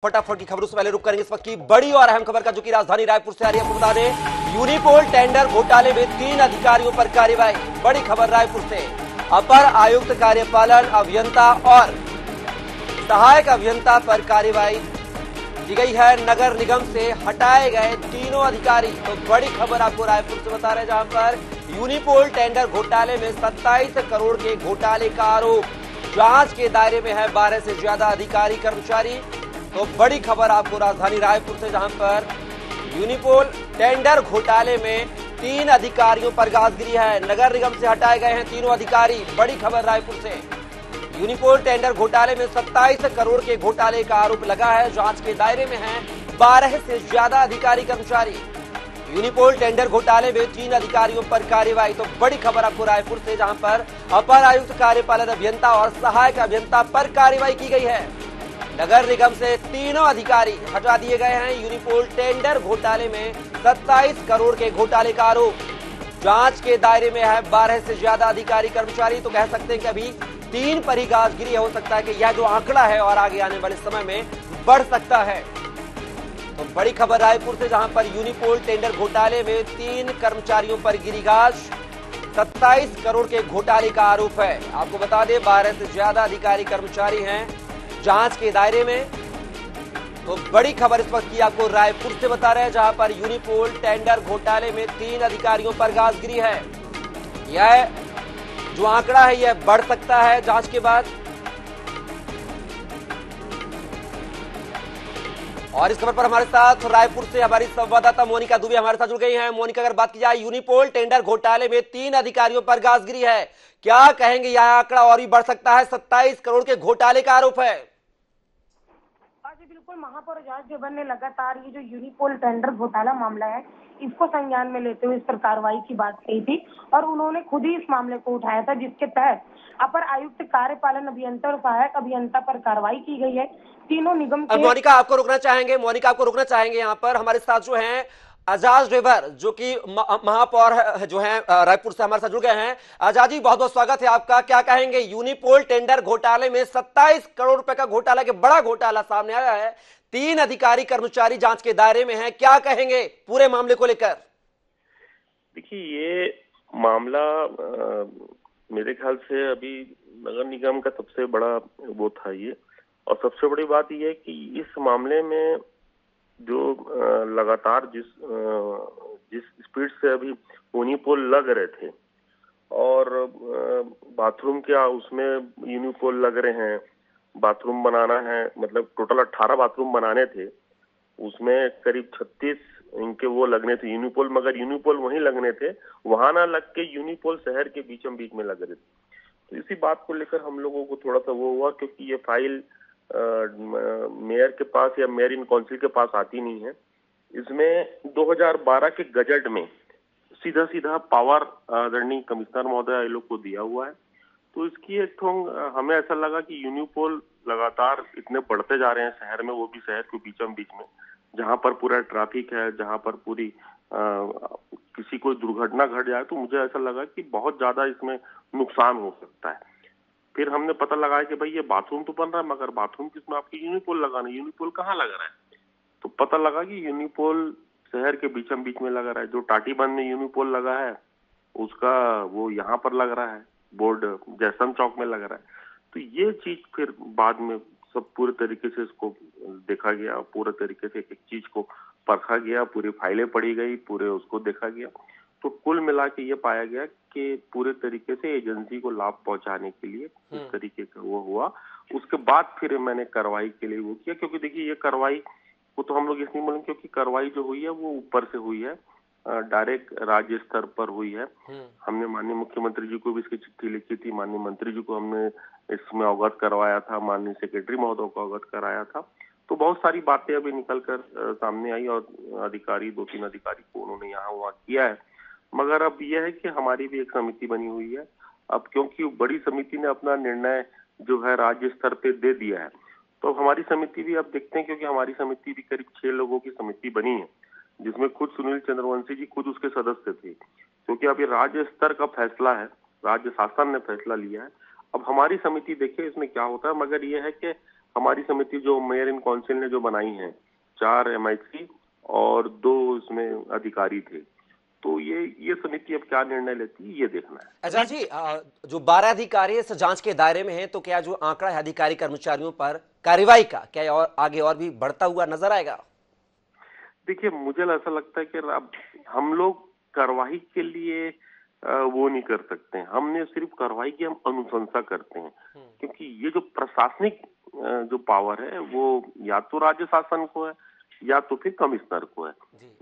फटाफट की खबरों से पहले रुक करेंगे इस वक्त की बड़ी और अहम खबर का, जो कि राजधानी रायपुर से आ रही है। आपको बता दें, यूनिपोल टेंडर घोटाले में 3 अधिकारियों पर कार्रवाई। बड़ी खबर रायपुर से। अपर आयुक्त कार्यपालन अभियंता और सहायक अभियंता पर कार्रवाई की गई है। नगर निगम से हटाए गए तीनों अधिकारी। तो बड़ी खबर आपको रायपुर से बता रहे हैं, जहां पर यूनिपोल टेंडर घोटाले में 27 करोड़ के घोटाले का आरोप। जांच के दायरे में है 12 से ज्यादा अधिकारी कर्मचारी। तो बड़ी खबर आपको राजधानी रायपुर से, जहां पर यूनिपोल टेंडर घोटाले में 3 अधिकारियों पर गाजगिरी है। नगर निगम से हटाए गए हैं तीनों अधिकारी। बड़ी खबर रायपुर से। यूनिपोल टेंडर घोटाले में 27 करोड़ के घोटाले का आरोप लगा है। जांच के दायरे में हैं 12 से ज्यादा अधिकारी कर्मचारी। यूनिपोल टेंडर घोटाले में 3 अधिकारियों पर कार्रवाई। तो बड़ी खबर आपको रायपुर से, जहां पर अपर आयुक्त कार्यपालन अभियंता और सहायक अभियंता पर कार्रवाई की गई है। नगर निगम से तीनों अधिकारी हटा दिए गए हैं। यूनिपोल टेंडर घोटाले में 27 करोड़ के घोटाले का आरोप। जांच के दायरे में है 12 से ज्यादा अधिकारी कर्मचारी। तो कह सकते हैं कि अभी 3 पर ही गाजगिरी। हो सकता है कि यह जो आंकड़ा है और आगे आने वाले समय में बढ़ सकता है। तो बड़ी खबर रायपुर से, जहां पर यूनिपोल टेंडर घोटाले में 3 कर्मचारियों पर गिरी गाज। 27 करोड़ के घोटाले का आरोप है। आपको बता दें, 12 से ज्यादा अधिकारी कर्मचारी हैं जांच के दायरे में। तो बड़ी खबर इस वक्त की आपको रायपुर से बता रहे हैं, जहां पर यूनिपोल टेंडर घोटाले में 3 अधिकारियों पर गाजगिरी है। यह जो आंकड़ा है यह बढ़ सकता है जांच के बाद। और इस खबर पर हमारे साथ रायपुर से हमारी संवाददाता मोनिका दुबे हमारे साथ जुड़ गई हैं। मोनिका, अगर बात की जाए यूनिपोल टेंडर घोटाले में 3 अधिकारियों पर गाजगिरी है, क्या कहेंगे? यह आंकड़ा और भी बढ़ सकता है। 27 करोड़ के घोटाले का आरोप है। जी बिल्कुल, महापौर एजाज ढेबर ने लगातार ये जो यूनिपोल टेंडर घोटाला मामला है इसको संज्ञान में लेते हुए इस पर कार्रवाई की बात कही थी और उन्होंने खुद ही इस मामले को उठाया था, जिसके तहत अपर आयुक्त कार्यपालन अभियंता और सहायक अभियंता पर कार्रवाई की गई है। तीनों निगम के मोनिका आपको रुकना चाहेंगे यहाँ पर। हमारे साथ जो हैं एजाज ढेबर, जो कि महापौर जो हैं रायपुर से, हमारे साथ जुड़ गए हैं। एजाज जी, बहुत बहुत स्वागत है आपका। क्या कहेंगे? यूनिपोल टेंडर घोटाले में 27 करोड़ रुपए का घोटाला के बड़ा घोटाला सामने आया है। 3 अधिकारी कर्मचारी जांच के दायरे में हैं। क्या कहेंगे पूरे मामले को लेकर? देखिए, ये मामला मेरे ख्याल से अभी नगर निगम का सबसे बड़ा वो था ये। और सबसे बड़ी बात यह है कि इस मामले में जो लगातार जिस स्पीड से अभी यूनिपोल लग रहे थे और बाथरूम क्या उसमें यूनिपोल लग रहे हैं, बाथरूम बनाना है, मतलब टोटल 18 बाथरूम बनाने थे, उसमें करीब 36 इनके वो लगने थे यूनिपोल, मगर यूनिपोल वहीं लगने थे, वहां ना लग के यूनिपोल शहर के बीचों बीच में लग रहे थे। तो इसी बात को लेकर हम लोगों को थोड़ा सा वो हुआ, क्योंकि ये फाइल मेयर के पास या मेयर इन काउंसिल के पास आती नहीं है। इसमें 2012 के गजट में सीधा सीधा पावर आदरणीय कमिश्नर महोदय लोग को दिया हुआ है। तो इसकी एक हमें ऐसा लगा कि यूनिपोल लगातार इतने बढ़ते जा रहे हैं शहर में, वो भी शहर के बीचों बीच में, जहां पर पूरा ट्रैफिक है, जहां पर पूरी किसी कोई दुर्घटना घट जाए, तो मुझे ऐसा लगा कि बहुत ज्यादा इसमें नुकसान हो सकता है। फिर हमने पता लगाया कि भाई ये बाथरूम तो बन रहा है, मगर बाथरूम किसमें आपकी यूनिपोल लगाना, यूनिपोल कहाँ लग रहा है? तो पता लगा कि यूनिपोल शहर के बीचों बीच में लगा रहा है। जो टाटीबंद में यूनिपोल लगा है उसका वो यहाँ पर लग रहा है, बोर्ड जयसन चौक में लग रहा है। तो ये चीज फिर बाद में सब पूरे तरीके से इसको देखा गया, पूरे तरीके से एक चीज को परखा गया, पूरी फाइलें पढ़ी गई, पूरे उसको देखा गया। तो कुल मिला के ये पाया गया कि पूरे तरीके से एजेंसी को लाभ पहुंचाने के लिए इस तरीके का वो हुआ। उसके बाद फिर मैंने कार्रवाई के लिए वो किया, क्योंकि देखिए ये कार्रवाई को तो हम लोग इसलिए बोलेंगे क्योंकि कार्रवाई जो हुई है वो ऊपर से हुई है, डायरेक्ट राज्य स्तर पर हुई है। हमने माननीय मुख्यमंत्री जी को भी इसकी चिट्ठी लिखी थी, माननीय मंत्री जी को हमने इसमें अवगत करवाया था, माननीय सेक्रेटरी महोदय को अवगत कराया था। तो बहुत सारी बातें अभी निकल कर सामने आई और अधिकारी 2-3 अधिकारी को उन्होंने यहाँ वहाँ किया है। मगर अब यह है कि हमारी भी एक समिति बनी हुई है। अब क्योंकि बड़ी समिति ने अपना निर्णय जो है राज्य स्तर पे दे दिया है, तो हमारी समिति भी अब देखते हैं, क्योंकि हमारी समिति भी करीब 6 लोगों की समिति बनी है, जिसमें खुद सुनील चंद्रवंशी जी खुद उसके सदस्य थे, क्योंकि अभी राज्य स्तर का फैसला है, राज्य शासन ने फैसला लिया है। अब हमारी समिति देखिए इसमें क्या होता है, मगर यह है कि हमारी समिति जो मेयर इन काउंसिल ने जो बनाई है, 4 MIC और 2 इसमें अधिकारी थे, तो ये समिति अब क्या निर्णय लेती है ये देखना है। अच्छा जी, जो 12 अधिकारी इस जांच के दायरे में हैं, तो क्या जो आंकड़ा है अधिकारी कर्मचारियों पर कार्रवाई का क्या और आगे और भी बढ़ता हुआ नजर आएगा? देखिए, मुझे ऐसा लगता है कि अब हम लोग कार्रवाई के लिए वो नहीं कर सकते हैं। हमने सिर्फ कार्रवाई की हम अनुशंसा करते हैं, क्योंकि ये जो प्रशासनिक जो पावर है वो या तो राज्य शासन को है या तो फिर कमिश्नर को है।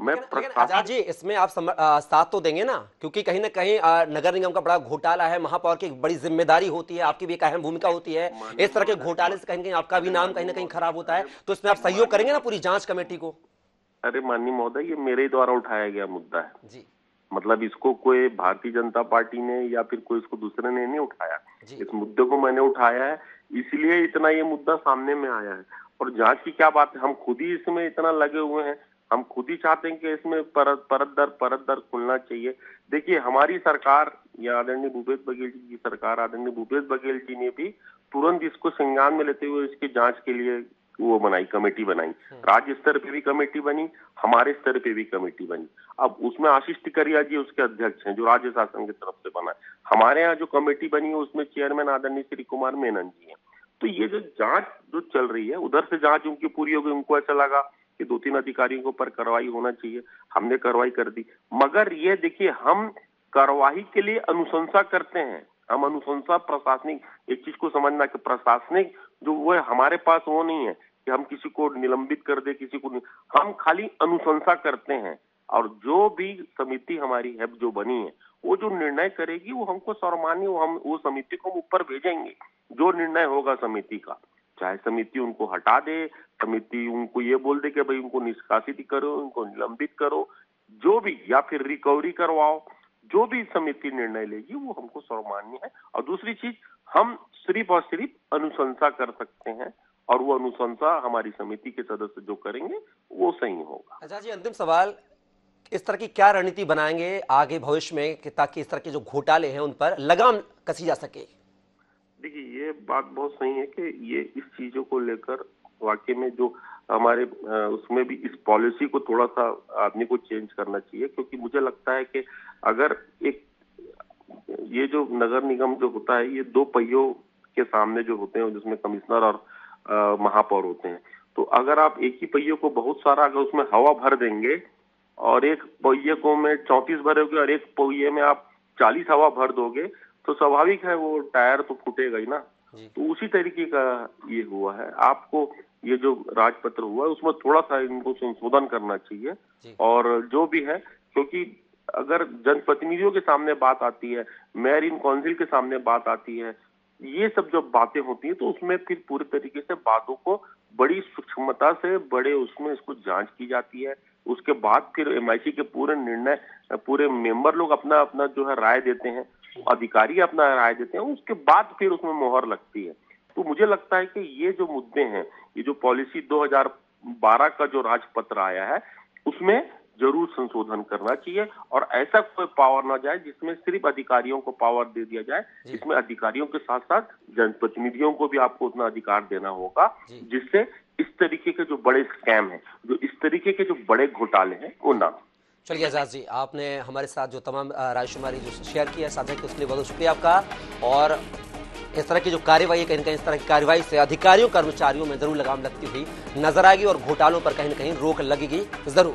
लेकिन आजाद जी, इसमें आप साथ तो देंगे ना, क्योंकि कहीं ना कहीं नगर निगम का बड़ा घोटाला है, महापौर की बड़ी जिम्मेदारी होती है, आपकी भी एक अहम भूमिका होती है। इस तरह के घोटाले से कहीं ना कहीं आपका भी नाम कहीं ना कहीं खराब होता है, तो इसमें आप सहयोग करेंगे ना पूरी जांच कमेटी को? अरे माननीय महोदय, ये मेरे द्वारा उठाया गया मुद्दा है जी। मतलब इसको कोई भारतीय जनता पार्टी ने या फिर कोई इसको दूसरे ने नहीं उठाया। इस मुद्दे को मैंने उठाया है, इसलिए इतना ये मुद्दा सामने में आया है। और जांच की क्या बात है, हम खुद ही इसमें इतना लगे हुए हैं, हम खुद ही चाहते हैं कि इसमें परत दर खुलना चाहिए। देखिए, हमारी सरकार या आदरणीय भूपेश बघेल जी की सरकार, आदरणीय भूपेश बघेल जी ने भी तुरंत इसको संज्ञान में लेते हुए इसकी जांच के लिए वो बनाई, कमेटी बनाई। राज्य स्तर पे भी कमेटी बनी, हमारे स्तर पे भी कमेटी बनी। अब उसमें आशीष टिकरिया जी उसके अध्यक्ष हैं, जो राज्य शासन की तरफ से बना है। हमारे यहाँ जो कमेटी बनी है उसमें चेयरमैन आदरणीय श्री कुमार मेनन जी हैं। तो ये जो जांच जो चल रही है, उधर से जांच उनकी पूरी हो गई, उनको ऐसा लगा कि 2-3 अधिकारियों के ऊपर कार्रवाई होना चाहिए, हमने कार्रवाई कर दी। मगर ये देखिए, हम कार्रवाई के लिए अनुशंसा करते हैं। हम अनुशंसा प्रशासनिक, एक चीज को समझना कि प्रशासनिक जो वो है हमारे पास वो नहीं है कि हम किसी को निलंबित कर दे, किसी को नहीं, हम खाली अनुशंसा करते हैं। और जो भी समिति हमारी है जो बनी है, वो जो निर्णय करेगी वो हमको सर्वमान्य, हम वो समिति को ऊपर भेजेंगे। जो निर्णय होगा समिति का, चाहे समिति उनको हटा दे, समिति उनको ये बोल दे कि भाई उनको निष्कासित करो, उनको निलंबित करो, जो भी, या फिर रिकवरी करवाओ, जो भी समिति निर्णय लेगी वो हमको सर्वमान्य है। और दूसरी चीज, हम सिर्फ और सिर्फ अनुशंसा कर सकते हैं, और वो अनुशंसा हमारी समिति के सदस्य जो करेंगे वो सही होगा। अच्छा जी, अंतिम सवाल, इस तरह की क्या रणनीति बनाएंगे आगे भविष्य में कि ताकि इस तरह के जो घोटाले हैं उन पर लगाम कसी जा सके? देखिए, ये बात बहुत सही है कि ये इस चीजों को लेकर वाकई में जो हमारे उसमें भी इस पॉलिसी को थोड़ा सा आदमी को चेंज करना चाहिए। क्योंकि मुझे लगता है कि अगर एक ये जो नगर निगम जो होता है, ये 2 पहियों के सामने जो होते हैं, जिसमें कमिश्नर और महापौर होते हैं, तो अगर आप एक ही पहिए को बहुत सारा अगर उसमें हवा भर देंगे और एक पहिए को में 34 भरोगे और एक पहिए में आप 40 हवा भर दोगे, तो स्वाभाविक है वो टायर तो फूटेगा ही ना। तो उसी तरीके का ये हुआ है। आपको ये जो राजपत्र हुआ है उसमें थोड़ा सा इनको संशोधन करना चाहिए। और जो भी है, क्योंकि अगर जनप्रतिनिधियों के सामने बात आती है, मेयर इन काउंसिल के सामने बात आती है, ये सब जब बातें होती है तो उसमें फिर पूरे तरीके से बातों को बड़ी सूक्ष्मता से बड़े उसमें इसको जांच की जाती है। उसके बाद फिर MIC के पूरे निर्णय, पूरे मेंबर लोग अपना अपना जो है राय देते हैं, अधिकारी अपना राय देते हैं, उसके बाद फिर उसमें मोहर लगती है। तो मुझे लगता है कि ये जो मुद्दे हैं, ये जो पॉलिसी 2012 का जो राजपत्र आया है, उसमें जरूर संशोधन करना चाहिए। और ऐसा कोई पावर ना जाए जिसमें सिर्फ अधिकारियों को पावर दे दिया जाए। इसमें अधिकारियों के साथ साथ जनप्रतिनिधियों को भी आपको उतना अधिकार देना होगा, जिससे इस तरीके के जो बड़े स्कैम हैं, जो इस तरीके के जो बड़े घोटाले हैं, वो ना। चलिए आजाद जी, आपने हमारे साथ जो तमाम रायशुमारी जो शेयर किया, साझा की, उसके लिए बहुत शुक्रिया आपका। और इस तरह की जो कार्रवाई है, कहीं ना कहीं इस तरह की कार्रवाई से अधिकारियों कर्मचारियों में जरूर लगाम लगती हुई नजर आएगी और घोटालों पर कहीं ना कहीं रोक लगेगी जरूर।